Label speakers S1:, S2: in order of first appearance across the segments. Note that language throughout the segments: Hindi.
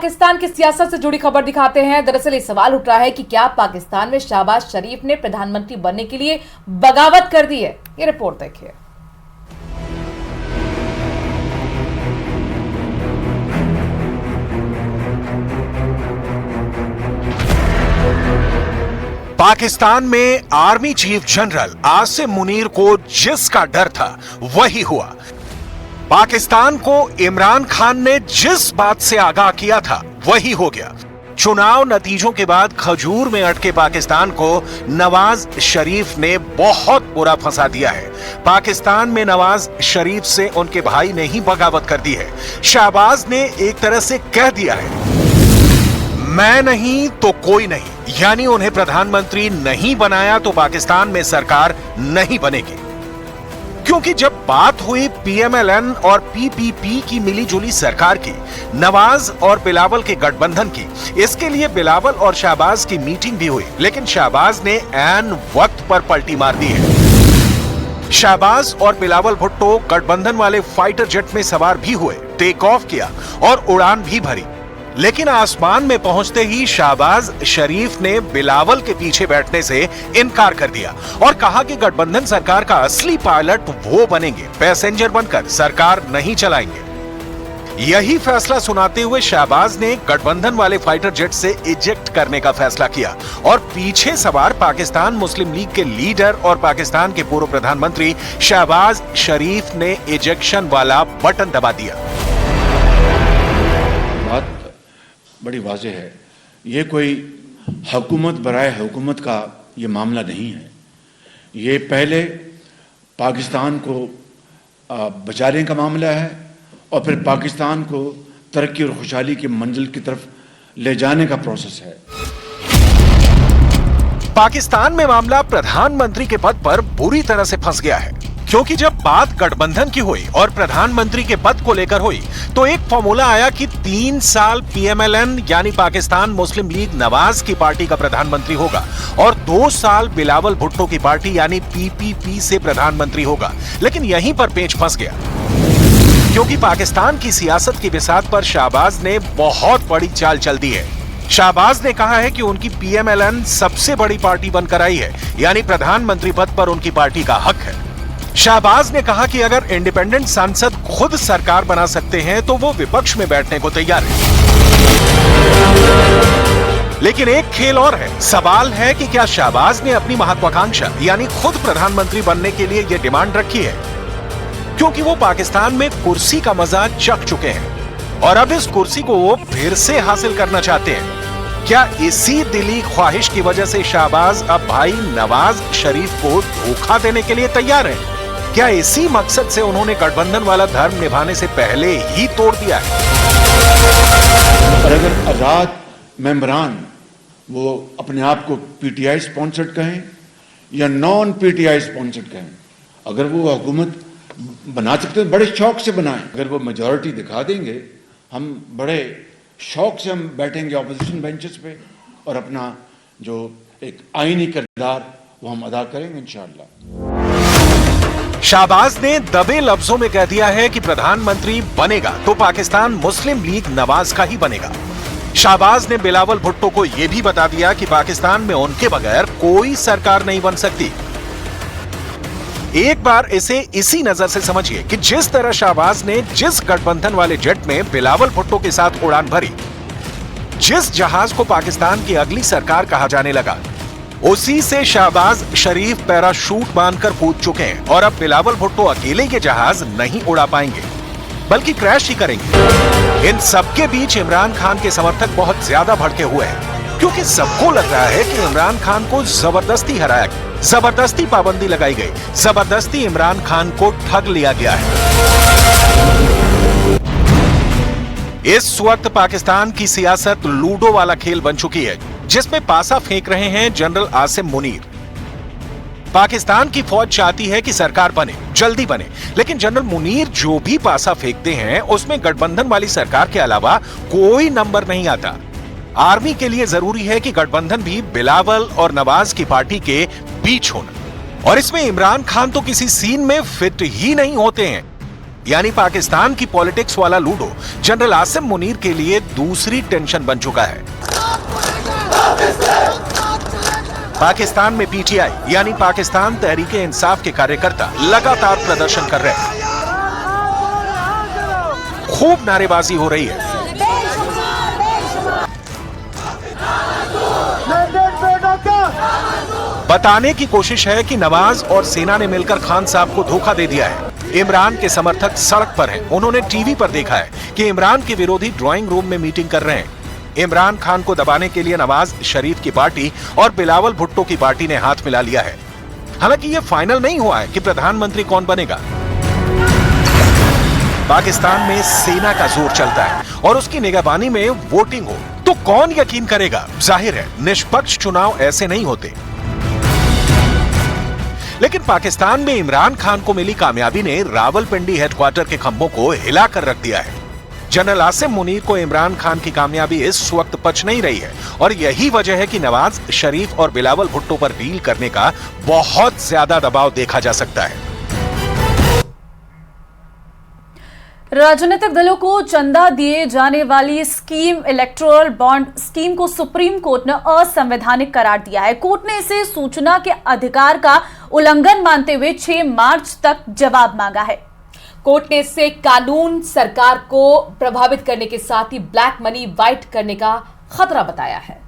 S1: पाकिस्तान की सियासत से जुड़ी खबर दिखाते हैं। दरअसल ये सवाल उठ रहा है कि क्या पाकिस्तान में शहबाज शरीफ ने प्रधानमंत्री बनने के लिए बगावत कर दी है। ये रिपोर्ट देखिए।
S2: पाकिस्तान में army chief general Asim Munir को जिसका डर था वही हुआ। पाकिस्तान को इमरान खान ने जिस बात से आगाह किया था वही हो गया। चुनाव नतीजों के बाद खजूर में अटके पाकिस्तान को नवाज शरीफ ने बहुत बुरा फंसा दिया है। पाकिस्तान में नवाज शरीफ से उनके भाई ने ही बगावत कर दी है। शहबाज ने एक तरह से कह दिया है, मैं नहीं तो कोई नहीं, यानी उन्हें प्रधानमंत्री नहीं बनाया तो पाकिस्तान में सरकार नहीं बनेगी। क्योंकि जब बात हुई पीएमएलएन और पीपीपी की मिलीजुली सरकार की, नवाज और बिलावल के गठबंधन की, इसके लिए बिलावल और शहबाज की मीटिंग भी हुई, लेकिन शहबाज ने ऐन वक्त पर पलटी मार दी है। शहबाज और बिलावल भुट्टो गठबंधन वाले फाइटर जेट में सवार भी हुए, टेक ऑफ किया और उड़ान भी भरी, लेकिन आसमान में पहुंचते ही शहबाज शरीफ ने बिलावल के पीछे बैठने से इनकार कर दिया और कहा कि गठबंधन सरकार का असली पायलट वो बनेंगे, पैसेंजर बनकर सरकार नहीं चलाएंगे। यही फैसला सुनाते हुए शहबाज ने गठबंधन वाले फाइटर जेट से इजेक्ट करने का फैसला किया और पीछे सवार पाकिस्तान मुस्लिम लीग के लीडर और पाकिस्तान के पूर्व प्रधानमंत्री शहबाज शरीफ ने इजेक्शन वाला बटन दबा दिया।
S3: बड़ी वाज़ेह है, ये कोई हुकूमत बराए हुकूमत का ये मामला नहीं है। ये पहले पाकिस्तान को बचाने का मामला है और फिर पाकिस्तान को तरक्की और खुशहाली की मंजिल की तरफ ले जाने का प्रोसेस है।
S2: पाकिस्तान में मामला प्रधानमंत्री के पद पर बुरी तरह से फंस गया है, क्योंकि जब बात गठबंधन की हुई और प्रधानमंत्री के पद को लेकर हुई तो एक फॉर्मूला आया कि 3 साल पीएमएलएन यानी पाकिस्तान मुस्लिम लीग नवाज की पार्टी का प्रधानमंत्री होगा और 2 साल बिलावल भुट्टो की पार्टी यानी पीपीपी से प्रधानमंत्री होगा। लेकिन यहीं पर पेंच फंस गया, क्योंकि पाकिस्तान की सियासत की बिसात पर शहबाज ने बहुत बड़ी चाल चल दी है। शहबाज ने कहा है कि उनकी पीएमएलएन सबसे बड़ी पार्टी बनकर आई है, यानी प्रधानमंत्री पद पर उनकी पार्टी का हक है। शहबाज ने कहा कि अगर इंडिपेंडेंट सांसद खुद सरकार बना सकते हैं तो वो विपक्ष में बैठने को तैयार है। लेकिन एक खेल और है। सवाल है कि क्या शहबाज ने अपनी महत्वाकांक्षा यानी खुद प्रधानमंत्री बनने के लिए यह डिमांड रखी है, क्योंकि वो पाकिस्तान में कुर्सी का मजा चख चुके हैं और अब इस कुर्सी को वो फिर से हासिल करना चाहते हैं। क्या इसी दिली ख्वाहिश की वजह से शहबाज अब भाई नवाज शरीफ को धोखा देने के लिए तैयार हैं? क्या इसी मकसद से उन्होंने गठबंधन वाला धर्म निभाने से पहले ही तोड़ दिया है?
S3: और अगर आजाद मेंबरान वो अपने आप को पीटीआई स्पॉन्सर्ड कहें या नॉन पीटीआई स्पॉन्सर्ड कहें, अगर वो हुकूमत बना सकते हैं बड़े शौक से बनाएं। अगर वो मेजॉरिटी दिखा देंगे, हम बड़े शौक से हम बैठेंगे ऑपोजिशन बेंचेस पे और अपना जो एक आईनी किरदार वो हम अदा करेंगे इंशाअल्लाह।
S2: शहबाज ने दबे लफ्जों में कह दिया है कि प्रधानमंत्री बनेगा तो पाकिस्तान मुस्लिम लीग नवाज का ही बनेगा। शहबाज ने बिलावल भुट्टो को यह भी बता दिया कि पाकिस्तान में उनके बगैर कोई सरकार नहीं बन सकती। एक बार इसे इसी नजर से समझिए कि जिस तरह शहबाज ने जिस गठबंधन वाले जेट में बिलावल भुट्टो के साथ उड़ान भरी, जिस जहाज को पाकिस्तान की अगली सरकार कहा जाने लगा, उसी से शहबाज शरीफ पैराशूट बांधकर कूद चुके हैं और अब बिलावल भुट्टो अकेले ये जहाज नहीं उड़ा पाएंगे, बल्कि क्रैश ही करेंगे। इन सबके बीच इमरान खान के समर्थक बहुत ज्यादा भड़के हुए हैं, क्योंकि सबको लग रहा है कि इमरान खान को जबरदस्ती हराया गया, जबरदस्ती पाबंदी लगाई गई, जबरदस्ती इमरान खान को ठग लिया गया है। इस वक्त पाकिस्तान की सियासत लूडो वाला खेल बन चुकी है, जिसमें पासा फेंक रहे हैं जनरल आसिम मुनीर। पाकिस्तान की फौज चाहती है कि सरकार बने, जल्दी बने, लेकिन जनरल मुनीर जो भी पासा फेंकते हैं उसमें गठबंधन वाली सरकार के अलावा कोई नंबर नहीं आता। आर्मी के लिए जरूरी है कि गठबंधन भी बिलावल और नवाज की पार्टी के बीच होना, और इसमें इमरान खान तो किसी सीन में फिट ही नहीं होते हैं। यानी पाकिस्तान की पॉलिटिक्स वाला लूडो जनरल आसिम मुनीर के लिए दूसरी टेंशन बन चुका है। पाकिस्तान में पीटीआई यानी पाकिस्तान तहरीक इंसाफ के कार्यकर्ता लगातार प्रदर्शन कर रहे हैं। खूब नारेबाजी हो रही है। बताने की कोशिश है कि नवाज और सेना ने मिलकर खान साहब को धोखा दे दिया है। इमरान के समर्थक सड़क पर हैं। उन्होंने टीवी पर देखा है कि इमरान के विरोधी ड्राइंग रूम में मीटिंग कर रहे हैं। इमरान खान को दबाने के लिए नवाज शरीफ की पार्टी और बिलावल भुट्टो की पार्टी ने हाथ मिला लिया है। हालांकि यह फाइनल नहीं हुआ है कि प्रधानमंत्री कौन बनेगा। पाकिस्तान में सेना का जोर चलता है और उसकी निगरानी में वोटिंग हो तो कौन यकीन करेगा। जाहिर है निष्पक्ष चुनाव ऐसे नहीं होते। लेकिन पाकिस्तान में इमरान खान को मिली कामयाबी ने रावलपिंडी हेडक्वार्टर के खंभों को हिलाकर रख दिया है। जनरल आसिम मुनीर को इमरान खान की कामयाबी इस वक्त पच नहीं रही है और यही वजह है कि नवाज शरीफ और बिलावल भुट्टो पर डील करने का बहुत ज्यादा दबाव देखा जा सकता है।
S4: राजनीतिक दलों को चंदा दिए जाने वाली स्कीम इलेक्टोरल बॉन्ड स्कीम को सुप्रीम कोर्ट ने असंवैधानिक करार दिया है। कोर्ट ने इसे सूचना के अधिकार का उल्लंघन मानते हुए 6 मार्च तक जवाब मांगा है।
S1: कोर्ट ने इससे कानून सरकार को प्रभावित करने के साथ ही ब्लैक मनी व्हाइट करने का खतरा बताया है।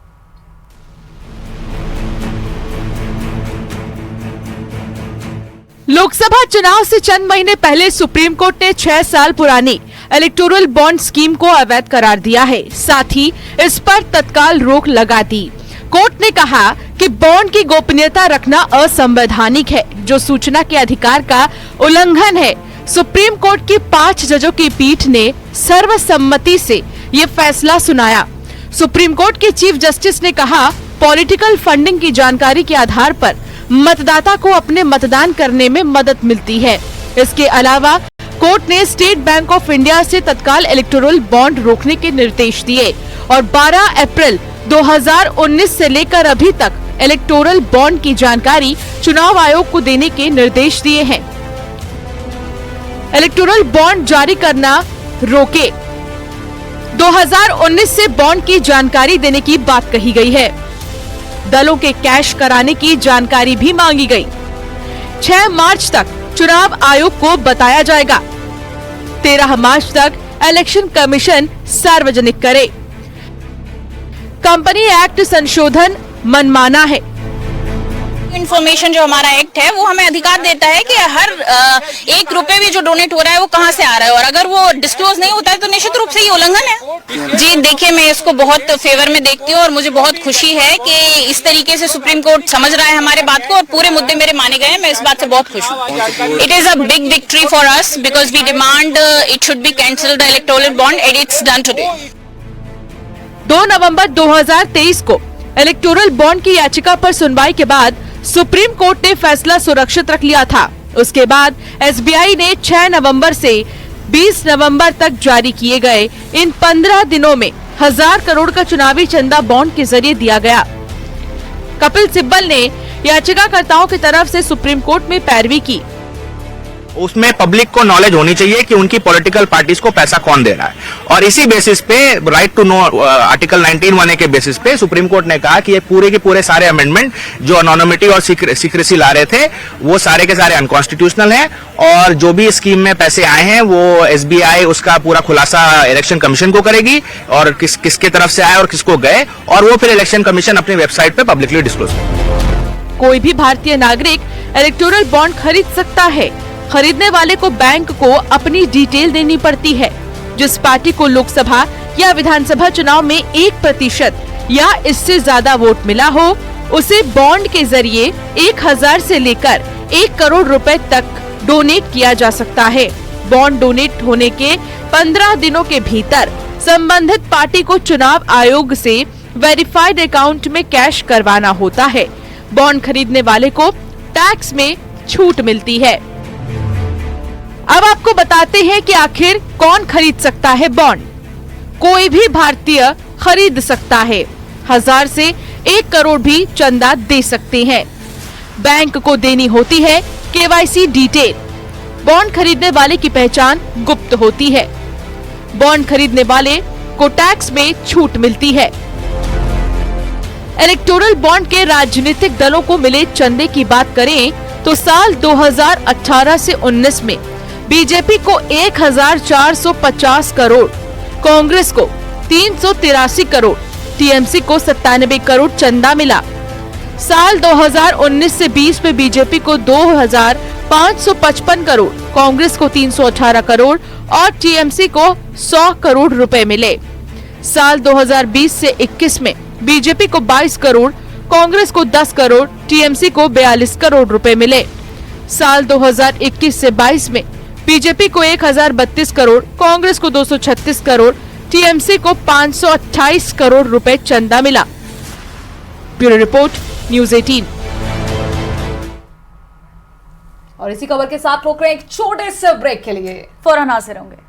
S5: लोकसभा चुनाव से चंद महीने पहले सुप्रीम कोर्ट ने 6 साल पुरानी इलेक्टोरल बॉन्ड स्कीम को अवैध करार दिया है। साथ ही इस पर तत्काल रोक लगा दी। कोर्ट ने कहा कि बॉन्ड की गोपनीयता रखना असंवैधानिक है, जो सूचना के अधिकार का उल्लंघन है। सुप्रीम कोर्ट की 5 जजों की पीठ ने सर्वसम्मति से ये फैसला सुनाया। सुप्रीम कोर्ट के चीफ जस्टिस ने कहा, पॉलिटिकल फंडिंग की जानकारी के आधार पर मतदाता को अपने मतदान करने में मदद मिलती है। इसके अलावा कोर्ट ने स्टेट बैंक ऑफ इंडिया से तत्काल इलेक्टोरल बॉन्ड रोकने के निर्देश दिए और 12 अप्रैल 2019 से लेकर अभी तक इलेक्टोरल बॉन्ड की जानकारी चुनाव आयोग को देने के निर्देश दिए हैं। इलेक्टोरल बॉन्ड जारी करना रोके। 2019 से बॉन्ड की जानकारी देने की बात कही गई है। दलों के कैश कराने की जानकारी भी मांगी गई। 6 मार्च तक चुनाव आयोग को बताया जाएगा। 13 मार्च तक इलेक्शन कमीशन सार्वजनिक करे। कंपनी एक्ट संशोधन मनमाना है।
S6: इन्फॉर्मेशन जो हमारा एक्ट है वो हमें अधिकार देता है कि हर 1 रुपए भी जो डोनेट हो रहा है वो कहाँ से आ रहा है, और अगर वो डिस्क्लोज नहीं होता है तो निश्चित रूप से ये उल्लंघन है। जी देखिए, मैं इसको बहुत फेवर में देखती हूँ और मुझे बहुत खुशी है कि इस तरीके से सुप्रीम कोर्ट समझ रहा है हमारे बात को और पूरे मुद्दे मेरे माने गए हैं। मैं इस बात से बहुत खुश हूँ। It is a big victory for us because we demand it should be cancelled the electoral bond and it's done today.
S5: 2 नवंबर 2023 को इलेक्टोरल बॉन्ड की याचिका पर सुनवाई के बाद सुप्रीम कोर्ट ने फैसला सुरक्षित रख लिया था। उसके बाद एसबीआई ने 6 नवंबर से 20 नवंबर तक जारी किए गए इन 15 दिनों में 1000 करोड़ का चुनावी चंदा बॉन्ड के जरिए दिया गया। कपिल सिब्बल ने याचिकाकर्ताओं की तरफ से सुप्रीम कोर्ट में पैरवी की।
S7: उसमें पब्लिक को नॉलेज होनी चाहिए कि उनकी पॉलिटिकल पार्टीज को पैसा कौन दे रहा है, और इसी बेसिस पे राइट टू नो आर्टिकल 19(1) के बेसिस पे सुप्रीम कोर्ट ने कहा कि ये पूरे के पूरे सारे अमेंडमेंट जो अनोनिमिटी और सीक्रेसी ला रहे थे वो सारे के सारे अनकॉन्स्टिट्यूशनल हैं, और जो भी स्कीम में पैसे आए हैं वो एसबीआई उसका पूरा खुलासा इलेक्शन कमीशन को करेगी और किसके तरफ से आए और किसको गए, और वो फिर इलेक्शन कमीशन अपनी वेबसाइट पे पब्लिकली डिस्क्लोज करेगी।
S5: कोई भी भारतीय नागरिक इलेक्टोरल बॉन्ड खरीद सकता है। खरीदने वाले को बैंक को अपनी डिटेल देनी पड़ती है। जिस पार्टी को लोकसभा या विधानसभा चुनाव में 1% या इससे ज्यादा वोट मिला हो, उसे बॉन्ड के जरिए 1000 से लेकर 1 करोड़ रुपए तक डोनेट किया जा सकता है। बॉन्ड डोनेट होने के 15 दिनों के भीतर संबंधित पार्टी को चुनाव आयोग से वेरिफाइड अकाउंट में कैश करवाना होता है। बॉन्ड खरीदने वाले को टैक्स में छूट मिलती है। अब आपको बताते हैं कि आखिर कौन खरीद सकता है बॉन्ड। कोई भी भारतीय खरीद सकता है। 1000 से 1 करोड़ भी चंदा दे सकते हैं। बैंक को देनी होती है केवाईसी डिटेल। बॉन्ड खरीदने वाले की पहचान गुप्त होती है। बॉन्ड खरीदने वाले को टैक्स में छूट मिलती है। इलेक्टोरल बॉन्ड के राजनीतिक दलों को मिले चंदे की बात करें तो साल 2018 से 19 में बीजेपी को 1450 करोड़, कांग्रेस को 383 करोड़, टीएमसी को 97 करोड़ चंदा मिला। साल 2019 से 20 में बीजेपी को 2555 करोड़, कांग्रेस को 318 करोड़ और टीएमसी को 100 करोड़ रुपए मिले। साल 2020 से 21 में बीजेपी को 22 करोड़, कांग्रेस को 10 करोड़, टीएमसी को 42 करोड़ रुपए मिले। साल 2021 से 22 में बीजेपी को 1032 करोड़, कांग्रेस को 236 करोड़, टीएमसी को 528 करोड़ रुपए चंदा मिला। Bureau report, news 18।
S1: और इसी खबर के साथ रोक रहे हैं एक छोटे से ब्रेक के लिए।
S4: फौरन हाजिर होंगे।